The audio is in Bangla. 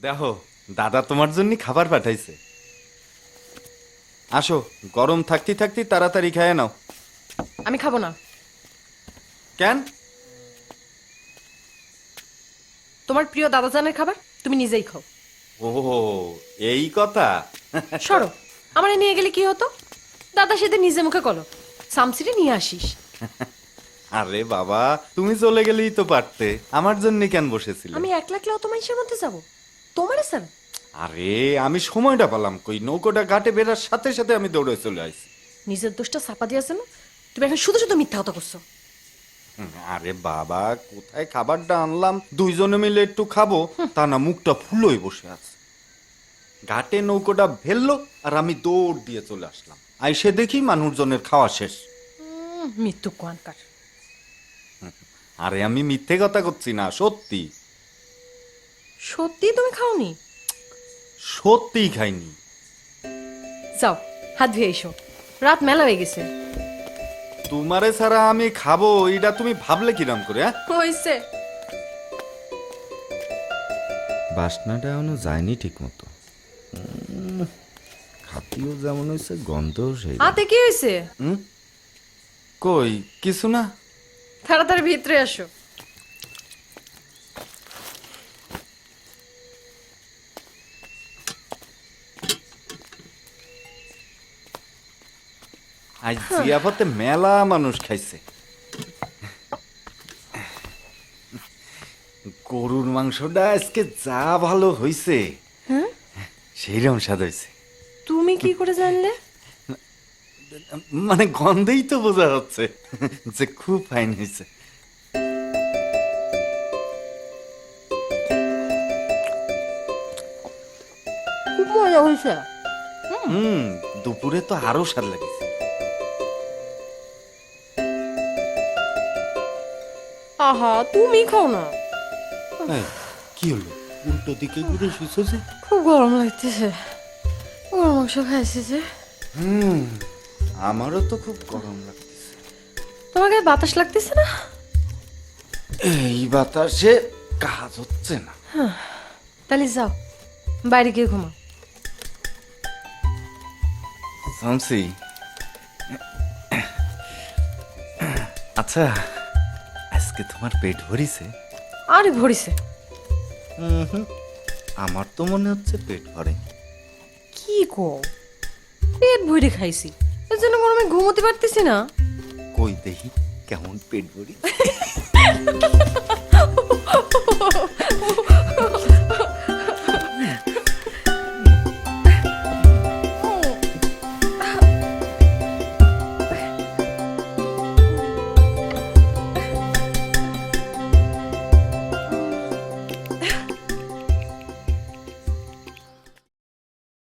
দেখো, দাদা তোমার জন্য খাবার পাঠাইছে। আসো, গরম থাকতে থাকতে তাড়াতাড়ি খেয়ে নাও। আমি খাবো না। কেন? তোমার প্রিয় দাদাজানের খাবার তুমি নিজেই খাও। ও, এই কথা। সরো, আমারে নিয়ে গেলে কি হতো? দাদা সেদিন নিজে মুখে কলো সামসিরে নিয়ে আসিস। আরে বাবা, তুমি চলে গেলেই তো পারতে, আমার জন্য কেন বসেছিলে? আমি একলা একলা অত মানুষের মধ্যে যাবো তোমারে স্যার? আরে আমি সময়টা পেলাম কই, নৌকোটা ঘাটে বেরার সাথে সাথে আমি দৌড়ে চলে আসছি। নিজের দোষটা চাপা দিয়েছে না? তুমি এখন শুধু শুধু মিথ্যা কথা করছো। আরে বাবা, কোথায় খাবারটা আনলাম দুইজনে মিলে একটু খাবো, তা না মুখটা ফুলোই বসে আছে। ঘাটে নৌকোটা ভেললো আর আমি দৌড় দিয়ে চলে আসলাম। আইসে দেখি মানুষজনের খাওয়া শেষ। মৃত্যু কোয়ানকার। আরে আমি মিথ্যে কথা করছি না, সত্যি সত্যি তুমি খাওনি? সত্যি খাইনি। যাও হাত ধুয়ে এসো, রাত মেলা হয়ে গেছে। তোমারে ছাড়া আমি খাবো এটা তুমি ভাবলে কিরম করে? হইছে। বাসনাটা এখনো যায়নি ঠিক মতো। খাতিও যেমন হয়েছে, গন্ধও সেই। হাতে কি হয়েছে? কই কিছু না। তাড়াতাড়ি ভিতরে আসো। আজ জিয়াফতে মেলা মানুষ খাইছে। গরুর মাংসটা আজকে যা ভালো হইছে, সেইরকম স্বাদ হইছে। তুমি কি করে জানলে? মানে গন্ধেই তো বোঝা যাচ্ছে যে খুব ফাইন হয়েছে। খুব মজা হয়েছে। দুপুরে তো আরো স্বাদ লাগেছে। আহা, তুমি খাও না। এই, কি হলো? উল্টো দিকে ঘুরে শুয়েছো যে? খুব গরম লাগতেছে। গরম মাংস খাইছি যে। আমারও তো খুব গরম লাগতেছে। তোমাকে বাতাস লাগতেছে না? এই বাতাসে কাজ হচ্ছে না। তাহলে যাও বাইরে গিয়ে ঘুমাও। শামসি, আচ্ছা আজকে তোমার পেট ভরিছে? আরে ভরিছে। আমার তো মনে হচ্ছে পেট ভরে। কি কো? পেট ভরে খাইছি, এর জন্য গরমে ঘুমোতে পারতেছি না। কই দেখি কেমন পেট ভরি।